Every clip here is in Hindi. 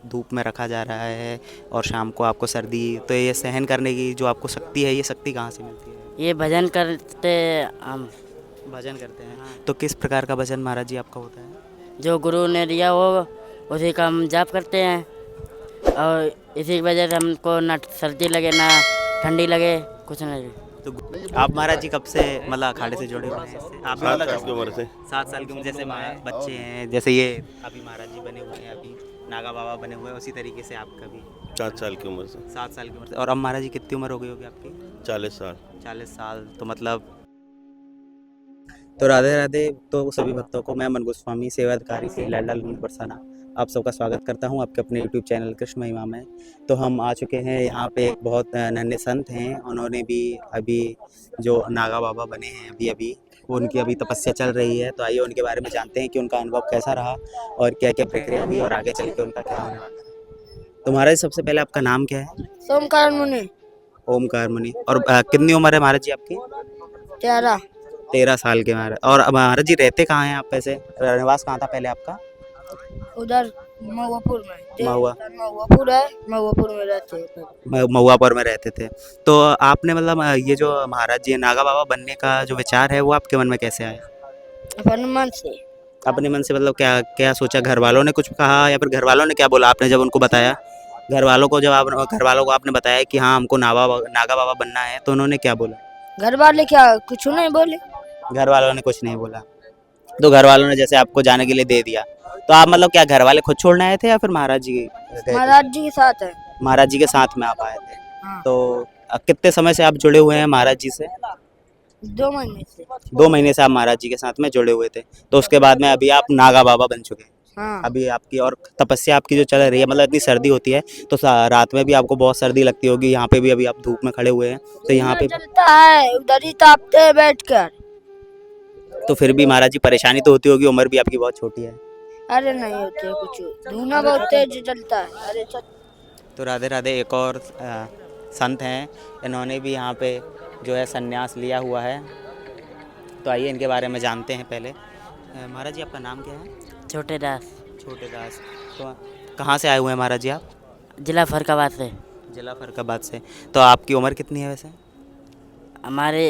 धूप में रखा जा रहा है और शाम को आपको सर्दी, तो ये सहन करने की जो आपको शक्ति है, ये शक्ति कहाँ से मिलती है? ये भजन करते हम। भजन करते हैं। हाँ। तो किस प्रकार का भजन महाराज जी आपका होता है? जो गुरु ने दिया हो उसी का हम जाप करते हैं, और इसी की वजह से हमको ना सर्दी लगे ना ठंडी लगे, कुछ नहीं। तो आप महाराज जी कब से मतलब अखाड़े से जुड़े हुए हैं इससे? आप भी 7 मतलब साल की उम्र से। 7 साल की उम्र, जैसे बच्चे हैं, जैसे ये अभी महाराज जी बने हुए हैं, अभी नागा बाबा बने हुए हैं, उसी तरीके से आपका भी 7 साल की उम्र से। 7 साल की उम्र से। और अब महाराज जी कितनी उम्र हो गई होगी आपकी? 40 साल। 40 साल। तो मतलब तो राधे राधे। तो सभी भक्तों को मैं मन गोस्वामी सेवा अधिकारी से लाल बरसाना आप सबका स्वागत करता हूं आपके अपने YouTube चैनल कृष्ण महिमा में। तो हम आ चुके हैं यहाँ पे, एक बहुत नन्हे संत हैं, उन्होंने भी अभी जो नागा बाबा बने हैं अभी अभी, उनकी अभी तपस्या चल रही है। तो आइए उनके बारे में जानते हैं कि उनका अनुभव कैसा रहा और क्या क्या प्रक्रिया हुई और आगे चल के उनका क्या होने वाला है। तो महाराज सबसे पहले आपका नाम क्या है? सोमकार मुनि। ओमकार मुनि। और कितनी उम्र है महाराज जी आपकी? 13। 13 साल के महाराज। और अब महाराज जी रहते कहाँ हैं आप? वैसे निवास कहाँ था पहले आपका? उधर महुआपुर में। महुआ। महुआपुर है, महुआपुर में रहते हैं। महुआपुर में रहते थे। तो आपने मतलब ये जो महाराज जी नागा बाबा बनने का जो विचार है वो आपके मन में कैसे आया? अपन मन से। अपने मन से मतलब क्या क्या सोचा? घर वालों ने कुछ कहा या फिर घर वालों ने क्या बोला आपने जब उनको बताया? घर वालों को जब आप घर वालों को आपने बताया कि हाँ हमको नागा बाबा बनना है, तो उन्होंने क्या बोला? घर वाले क्या कुछ नहीं बोले। घर वालों ने कुछ नहीं बोला। तो घर वालों ने जैसे आपको जाने के लिए दे दिया, तो आप मतलब क्या घर वाले खुद छोड़ने आए थे या फिर महाराज जी गए थे? महाराज जी के साथ है। महाराज जी के साथ में आप आए थे। हाँ। तो कितने समय से आप जुड़े हुए हैं महाराज जी से? 2 महीने से। 2 महीने से आप महाराज जी के साथ में जुड़े हुए थे। तो उसके बाद में अभी आप नागा बाबा बन चुके हैं। हाँ। अभी आपकी और तपस्या आपकी जो चल रही है, मतलब इतनी सर्दी होती है तो रात में भी आपको बहुत सर्दी लगती होगी। यहाँ पे भी अभी आप धूप में खड़े हुए हैं, तो यहाँ पे चलता है, उधर ही तापते हैं बैठकर। तो फिर भी महाराज जी परेशानी तो होती होगी, उम्र भी आपकी बहुत छोटी है। अरे नहीं होते कुछ, धुना बहुत तेज चलता है। अरे तो राधे राधे। एक और संत हैं, इन्होंने भी यहाँ पे जो है संन्यास लिया हुआ है। तो आइए इनके बारे में जानते हैं पहले। महाराज जी आपका नाम क्या है? छोटे दास। छोटे दास। तो कहाँ से आए हुए हैं महाराज जी आप? जिला फरकाबाद से। जिला फरकाबाद से। तो आपकी उम्र कितनी है वैसे? हमारे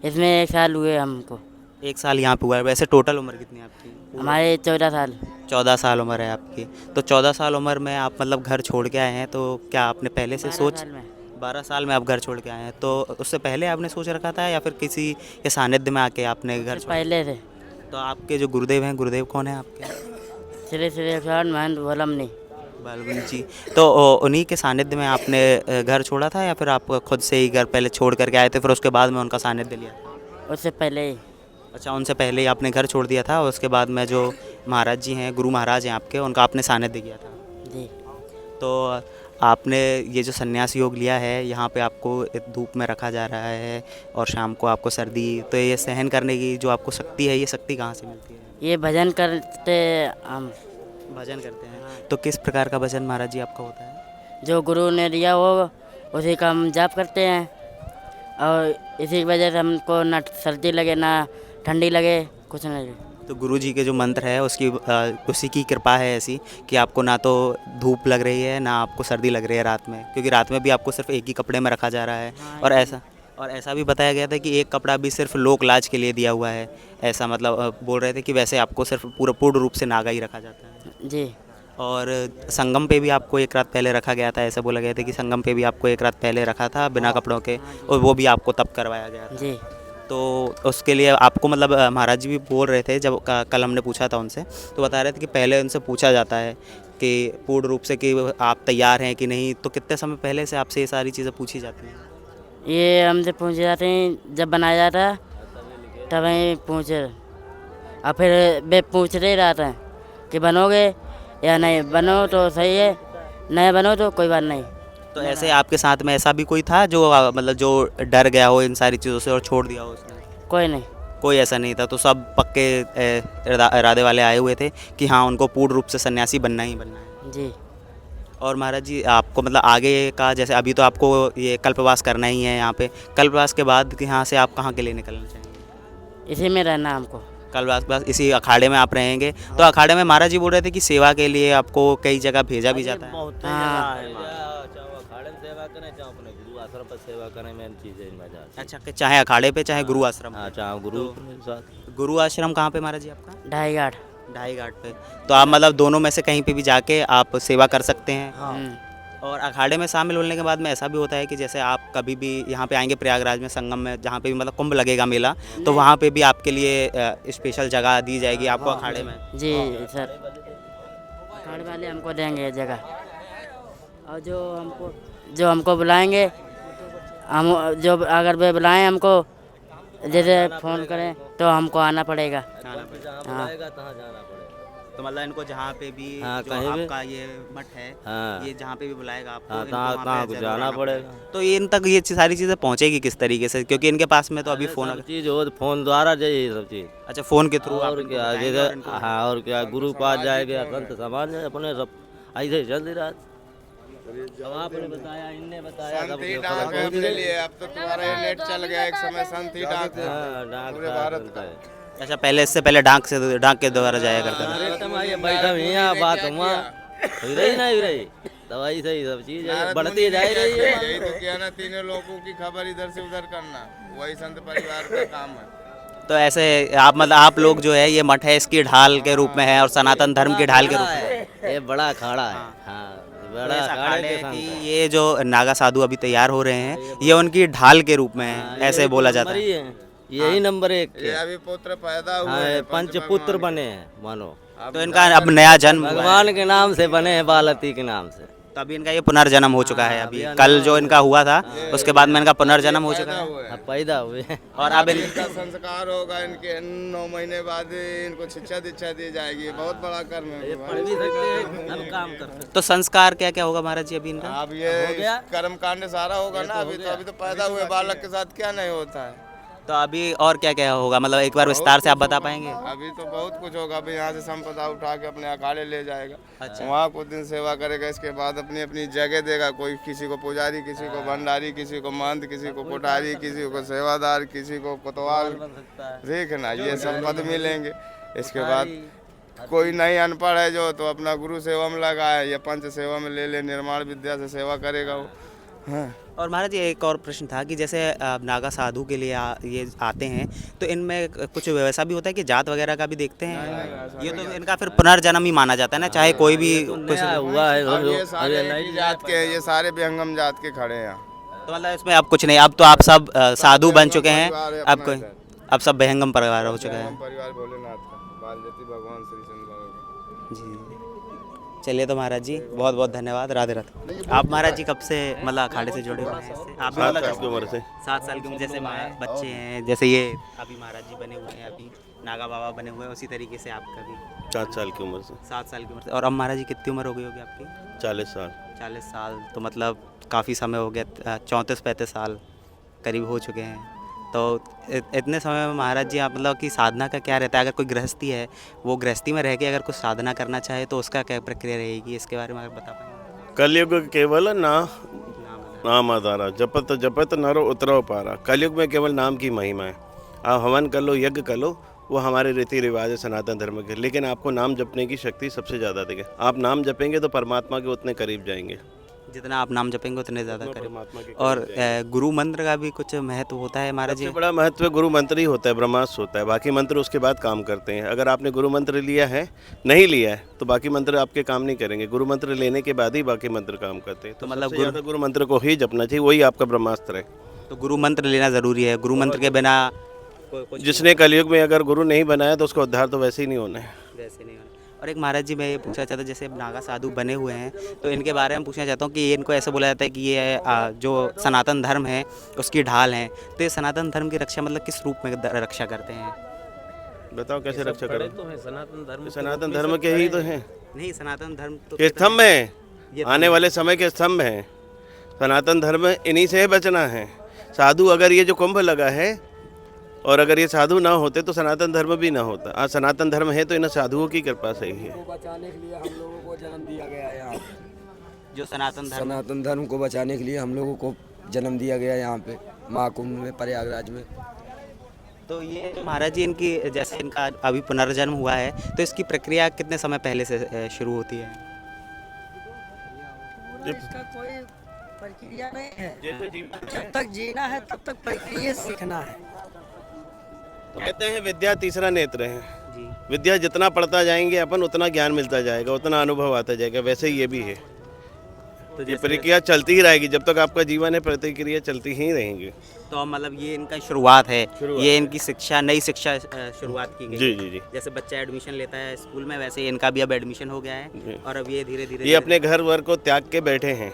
इसमें 1 साल हुए हमको। 1 साल यहाँ पे हुआ है। वैसे टोटल उम्र कितनी है आपकी? हमारे 14 साल। 14 साल उम्र है आपकी। तो 14 साल उम्र में आप मतलब घर छोड़ के आए हैं, तो क्या आपने पहले से 12 सोच? साल में। 12 साल में आप घर छोड़ के आए हैं, तो उससे पहले आपने सोच रखा था या फिर किसी के सानिध्य में आके आपने घर छोड़ा? पहले से। तो आपके जो गुरुदेव हैं, गुरुदेव कौन है आपके? श्री श्री महंत वलमनी। बालबन जी। तो उन्हीं के सानिध्य में आपने घर छोड़ा था या फिर आप खुद से ही घर पहले छोड़ करके आए थे, फिर उसके बाद में उनका सानिध्य लिया? उससे पहले ही। अच्छा, उनसे पहले ही आपने घर छोड़ दिया था और उसके बाद में जो महाराज जी हैं, गुरु महाराज हैं आपके, उनका आपने सानिध्य किया था। जी। तो आपने ये जो संन्यास योग लिया है, यहाँ पे आपको धूप में रखा जा रहा है और शाम को आपको सर्दी, तो ये सहन करने की जो आपको शक्ति है, ये शक्ति कहाँ से मिलती है? ये भजन करते हम। भजन करते हैं। तो किस प्रकार का भजन महाराज जी आपका होता है? जो गुरु ने दिया हो उसी का हम जाप करते हैं, और इसी की वजह से हमको ना सर्दी लगे ना ठंडी लगे, कुछ नहीं। तो गुरु जी के जो मंत्र है उसकी उसी की कृपा है ऐसी कि आपको ना तो धूप लग रही है ना आपको सर्दी लग रही है रात में, क्योंकि रात में भी आपको सिर्फ एक ही कपड़े में रखा जा रहा है। हाँ, और ऐसा भी बताया गया था कि एक कपड़ा भी सिर्फ लोक लाज के लिए दिया हुआ है। ऐसा मतलब बोल रहे थे कि वैसे आपको सिर्फ पूर्ण रूप से नागा ही रखा जाता है। जी। और संगम पे भी आपको एक रात पहले रखा गया था, ऐसा बोला गया था कि संगम पे भी आपको एक रात पहले रखा था बिना कपड़ों के, और वो भी आपको तब करवाया गया था। जी। तो उसके लिए आपको मतलब महाराज जी भी बोल रहे थे, जब कल हमने पूछा था उनसे, तो बता रहे थे कि पहले उनसे पूछा जाता है कि पूर्ण रूप से कि आप तैयार हैं कि नहीं। तो कितने समय पहले से आपसे ये सारी चीज़ें पूछी जाती हैं? ये हमसे पूछ जाते हैं, जब बनाया जाता है तब वहीं पूछे, और फिर वे पूछते ही रहते हैं कि बनोगे या नहीं। बनो तो सही है, नहीं बनो तो कोई बात नहीं। तो ऐसे आपके साथ में ऐसा भी कोई था जो मतलब जो डर गया हो इन सारी चीज़ों से और छोड़ दिया हो उसने? कोई नहीं। कोई ऐसा नहीं था। तो सब पक्के इरादे वाले आए हुए थे कि हाँ उनको पूर्ण रूप से सन्यासी बनना ही बनना है। जी। और महाराज जी आपको मतलब आगे का, जैसे अभी तो आपको ये कल्पवास करना ही है यहाँ पे, कल्पवास के बाद यहाँ से आप कहाँ के लिए निकलना चाहेंगे? इसी में रहना हमको। कल बस इसी अखाड़े में आप रहेंगे। तो अखाड़े में महाराज जी बोल रहे थे कि सेवा के लिए आपको कई जगह भेजा भी जाता है। बहुत हाँ। जगह है, चाहे अखाड़े में सेवा करें चाहे अपने गुरु आश्रम पर सेवा करें, मेन चीज़ है मजा आती है। अच्छा, कि चाहे अखाड़े पे चाहे गुरु आश्रम हाँ, पे। चाहे गुरु के साथ। गुरु आश्रम कहाँ पे महाराज जी आपका? ढाई घाट। ढाई घाट पे। तो आप मतलब दोनों में से कहीं पे भी जाके आप सेवा कर सकते हैं। और अखाड़े में शामिल होने के बाद में ऐसा भी होता है कि जैसे आप कभी भी यहाँ पे आएंगे प्रयागराज में संगम में, जहाँ पे भी मतलब कुंभ लगेगा मेला, तो वहाँ पे भी आपके लिए स्पेशल जगह दी जाएगी आपको अखाड़े में। जी सर, अखाड़े वाले हमको देंगे जगह, और जो हमको बुलाएंगे, हम जो अगर वे बुलाएं हमको, जैसे फ़ोन करें तो हमको आना पड़ेगा। हाँ। तो मतलब इनको जहाँ पे भी हाँ, जो कहीं भी। आपका ये मठ है, हाँ। ये जहाँ पे भी बुलाएगा आपको, हाँ, इनको कहाँ वहाँ कहाँ पे को जरूर जाना आना पड़ेगा। तो ये इन तक ये सारी चीज़ें पहुँचेगी किस तरीके से, क्योंकि इनके पास में तो अभी फ़ोन सब चीज़ हो फोन द्वारा जाइए सब चीज़। अच्छा, फ़ोन के थ्रू आप और इनको क्या बताएंगे जैसे और इनको हाँ, और क्या गुरु पास जाएगा, संत समाज है अपने सब ऐसे ही चल रहा। आपने बताया, इनने बताया, सब संत ही डाक है अपने लिए। अब तो तुम्हारा ये नेट चल गया, एक समय संत ही डाक था हाँ, डाक पूरे था, भारत चलता का। है। अच्छा, पहले इससे पहले डाक के द्वारा जाया करता था। अरे तुम आइए बैठा यहाँ बात हुआ हुई रही ना हुई रही, दवाई सही सब चीज़ है, नारद बढ़ती मुनि जा ने क्या रही किया? है। यही तो किया ना, तीनों लोगों की खबर इधर से उधर करना, वही संत परिवार का काम है। तो ऐसे आप मतलब आप लोग जो है ये मठ है इसकी ढाल के रूप में है और सनातन धर्म की ढाल के रूप में है। ये बड़ा अखाड़ा है। हाँ, तो बड़ा इस अखाड़े अखाड़े के संत की है। ये जो नागा साधु अभी तैयार हो रहे हैं, ये उनकी ढाल के रूप में हाँ, है, ऐसे यही बोला तो जाता नंबर है। ही है, यही नंबर एक के। ये अभी पुत्र पैदा हुए हाँ, हैं, पंच पुत्र बने हैं मानो, तो इनका अब नया जन्म हुआ है। भगवान के नाम से बने हैं, बालती के नाम से। तो अभी इनका ये पुनर्जन्म हो चुका है। हाँ, अभी अभी कल जो इनका हुआ था ये- उसके बाद में इनका पुनर्जन्म हो चुका पैदा है। हुए हैं। अब पैदा हुए हैं। और अब इन इनका संस्कार होगा, इनके 9 महीने बाद इनको शिक्षा दीक्षा दी जाएगी। बहुत बड़ा कर्म है पढ़ भी सकते हैं, हम काम कर सकते तो संस्कार क्या क्या होगा महाराज जी अभी इनका? अब ये गया। कर्म कांड सारा होगा ना। अभी तो पैदा हुए बालक के साथ क्या नहीं होता है। तो अभी और क्या क्या होगा, मतलब एक बार विस्तार से आप बता पाएंगे? अभी तो बहुत कुछ होगा। अभी यहाँ से संपदा उठा के अपने अखाड़े ले जाएगा। अच्छा। वहाँ कुछ दिन सेवा करेगा, इसके बाद अपनी अपनी जगह देगा। कोई किसी को पुजारी, किसी को भंडारी, किसी को महंत, किसी को कोठारी, किसी को सेवादार, किसी को कोतवाल। ठीक है ना, ये सब पद मिलेंगे। इसके बाद कोई नहीं अनपढ़ है जो, तो अपना गुरु सेवा में लगा है या पंच सेवा में ले ले, निर्माण विद्या से सेवा करेगा वो। हाँ। और महाराज जी एक और प्रश्न था कि जैसे नागा साधु के लिए ये आते हैं, तो इनमें कुछ वैसा भी होता है कि जात वगैरह का भी देखते हैं? ये तो इनका फिर पुनर्जन्म ही माना जाता है ना, चाहे कोई भी कुछ। नया हुआ है। अब ये सारे अरे एक ही जात के हैं, ये सारे विहंगम जात के खड़े हैं यहाँ। तो मतलब इसमें अब कुछ नहीं, अब तो आप सब साधु बन चुके हैं। परिवार है अब अपना कोई इधर। अब सब बेहंगम परिवार हो चुका है। हम परिवार भोलेनाथ का, बालजती भगवान श्री चंद्र बाबा का। जी, चलिए तो महाराज जी बहुत बहुत धन्यवाद। राधे राधे। आप महाराज जी कब से मतलब अखाड़े से जुड़े हुए हैं इससे? आप भी 7 मतलब साल की उम्र से। 7 साल की उम्र, जैसे बच्चे हैं, जैसे ये अभी महाराज जी बने हुए हैं, अभी नागा बाबा बने हुए हैं, उसी तरीके से आपका भी 7 साल की उम्र से। 7 साल की उम्र से। और अब महाराज जी कितनी उम्र हो गई होगी आपकी? 40 साल। 40 साल, तो मतलब काफ़ी समय हो गया, 34-35 साल करीब हो चुके हैं। तो इतने समय में महाराज जी आप मतलब कि साधना का क्या रहता है? अगर कोई गृहस्थी है, वो गृहस्थी में रह के अगर कुछ साधना करना चाहे तो उसका क्या प्रक्रिया रहेगी, इसके बारे में अगर बता पाएंगे? कलयुग केवल नाम नाम आधारा, जपत जपत नरो उतरो पारा। कलयुग में केवल नाम की महिमा है। आप हवन कर लो, यज्ञ कर लो, वो हमारे रीति रिवाज है सनातन धर्म के, लेकिन आपको नाम जपने की शक्ति सबसे ज़्यादा देगा। आप नाम जपेंगे तो परमात्मा के उतने करीब जाएंगे। जितना आप नाम जपेंगे उतने ज़्यादा करें। परमात्मा के और गुरु मंत्र का भी कुछ महत्व होता है महाराज जी? सबसे बड़ा महत्व गुरु मंत्र ही होता है, ब्रह्मास्त्र होता है। बाकी मंत्र उसके बाद काम करते हैं। अगर आपने गुरु मंत्र लिया है, नहीं लिया है, तो बाकी मंत्र आपके काम नहीं करेंगे। गुरु मंत्र लेने के बाद ही बाकी मंत्र काम करते हैं। तो मतलब सबसे ज़्यादा गुरु मंत्र को ही जपना चाहिए, वही आपका ब्रह्मास्त्र है। तो गुरु मंत्र लेना ज़रूरी है, गुरु मंत्र के बिना जिसने कलयुग में अगर गुरु नहीं बनाया तो उसका उद्धार तो वैसे ही नहीं होना है। वैसे नहीं होना। और एक महाराज जी मैं ये पूछना चाहता हूँ, जैसे नागा साधु बने हुए हैं, तो इनके बारे में पूछना चाहता हूँ कि इनको ऐसे बोला जाता है कि ये जो सनातन धर्म है उसकी ढाल है, तो ये सनातन धर्म की रक्षा मतलब किस रूप में रक्षा करते हैं? बताओ कैसे रक्षा करें? तो है सनातन धर्म। सनातन धर्म के ही तो हैं, नहीं, सनातन धर्म तो के स्तंभ हैं, ये आने वाले समय के स्तंभ हैं। सनातन धर्म इन्हीं से बचना है। साधु, अगर ये जो कुंभ लगा है और अगर ये साधु ना होते तो सनातन धर्म भी ना होता। आज सनातन धर्म है तो इन साधुओं की कृपा से ही है। बचाने के लिए हम लोगों को जन्म दिया गया है यहाँ। जो सनातन धर्म, सनातन धर्म को बचाने के लिए हम लोगों को जन्म दिया गया यहाँ पे महाकुंभ में, प्रयागराज में। तो ये महाराज जी इनकी जैसे इनका अभी पुनर्जन्म हुआ है तो इसकी प्रक्रिया कितने समय पहले से शुरू होती है? इसका कोई प्रक्रिया नहीं है, जब तक जीना है तब तक प्रक्रिया सीखना है। तो कहते हैं विद्या तीसरा नेत्र है। जी। विद्या जितना पढ़ता जाएंगे अपन उतना ज्ञान मिलता जाएगा, उतना अनुभव आता जाएगा, वैसे ही ये भी है। तो ये जैसे प्रक्रिया चलती ही रहेगी, जब तक आपका जीवन है प्रतिक्रिया चलती ही रहेंगी। तो मतलब ये इनका शुरुआत है, शुरुआत। ये इनकी शिक्षा, नई शिक्षा शुरुआत की गई जी है। जी जी। जैसे बच्चा एडमिशन लेता है स्कूल में, वैसे ही इनका भी अब एडमिशन हो गया जी। है और अब ये धीरे धीरे ये अपने घर वर को त्याग के बैठे हैं,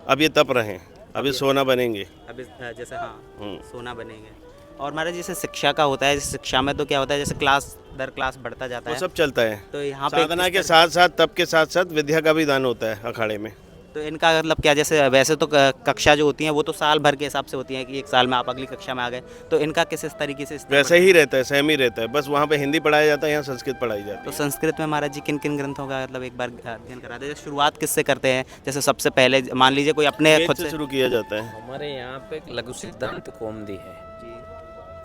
अब ये तप रहे हैं, अब ये सोना बनेंगे। अब जैसे हाँ हम्म। सोना बनेंगे। और महाराज जैसे शिक्षा का होता है, जैसे शिक्षा में तो क्या होता है, जैसे क्लास दर क्लास बढ़ता जाता वो है, सब चलता है। तो यहाँ पे साधना किस के तरह- साथ साथ तप के साथ साथ विद्या का भी दान होता है अखाड़े में। तो इनका मतलब क्या, जैसे वैसे तो कक्षा जो होती हैं वो तो साल भर के हिसाब से होती हैं कि एक साल में आप अगली कक्षा में आ गए, तो इनका किस इस तरीके से वैसे ही रहता है, सेम ही रहता है, बस वहाँ पे हिंदी पढ़ाया जाता है, यहाँ संस्कृत पढ़ाई जाती तो है। संस्कृत में महाराज जी किन किन ग्रंथों का मतलब एक बार अध्ययन कराते हैं? शुरुआत किससे करते हैं? जैसे सबसे पहले मान लीजिए कोई अपने वेद खुद से से शुरू किया जाता है। हमारे यहाँ पे एक लघु सिद्धांत कौमुदी है, जी,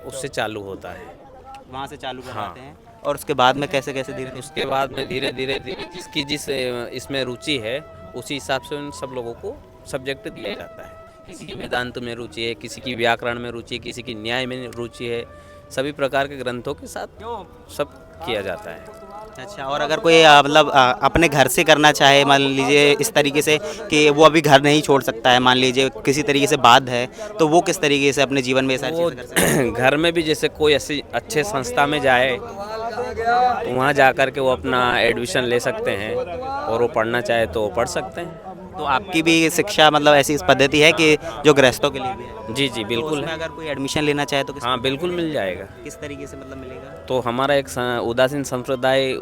उससे चालू होता है। वहाँ से चालू करवाते हैं और उसके बाद में कैसे कैसे धीरे धीरे उसके बाद में धीरे धीरे जिसकी जिस इसमें रुचि है उसी हिसाब से उन सब लोगों को सब्जेक्ट दिया जाता है। किसी की वेदांत में रुचि है, किसी की व्याकरण में रुचि है, किसी की न्याय में रुचि है, सभी प्रकार के ग्रंथों के साथ सब किया जाता है। अच्छा, और अगर कोई मतलब अपने घर से करना चाहे, मान लीजिए इस तरीके से कि वो अभी घर नहीं छोड़ सकता है, मान लीजिए किसी तरीके से बाध्य है, तो वो किस तरीके से अपने जीवन में ये सारी वो चीज़ें कर सकता है? घर में भी जैसे कोई ऐसी अच्छे संस्था में जाए तो वहाँ जा कर के वो अपना एडमिशन ले सकते हैं और वो पढ़ना चाहे तो वो पढ़ सकते हैं। तो आपकी भी शिक्षा मतलब ऐसी पद्धति है कि जो गृहस्थों के लिए भी है? जी जी तो बिल्कुल उसमें है। अगर कोई एडमिशन लेना चाहे तो हाँ बिल्कुल मिल जाएगा। किस तरीके से मतलब मिलेगा? तो हमारा एक उदासीन संप्रदाय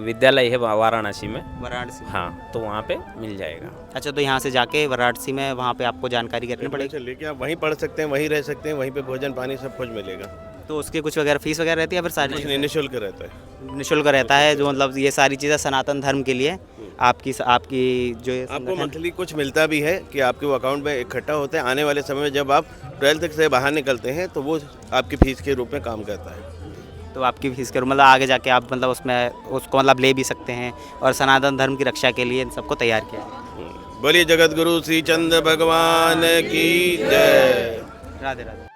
विद्यालय है वाराणसी में। वाराणसी? हाँ, तो वहाँ पे मिल जाएगा। अच्छा, तो यहाँ से जाके वाराणसी में वहाँ पे आपको जानकारी करनी पड़ेगी? लेके आप वहीं पढ़ सकते हैं, वहीं रह सकते हैं, वहीं पे भोजन पानी सब कुछ मिलेगा। तो उसकी कुछ वगैरह फीस वगैरह रहती है फिर सारी चीज़ें? निःशुल्क रहता है। निःशुल्क रहता है, जो मतलब ये सारी चीज़ें सनातन धर्म के लिए आपकी जो ये आपको संगठन- मंथली कुछ मिलता भी है कि आपके वो अकाउंट में इकट्ठा होते हैं। आने वाले समय में जब आप 12th से बाहर निकलते हैं तो वो आपकी फीस के रूप में काम करता है। तो आपकी फीस के मतलब आगे जाके आप मतलब उसमें उसको मतलब ले भी सकते हैं और सनातन धर्म की रक्षा के लिए इन सबको तैयार किया है। बोलिए जगत गुरु श्री चंद्र भगवान की जय। राधे राधे।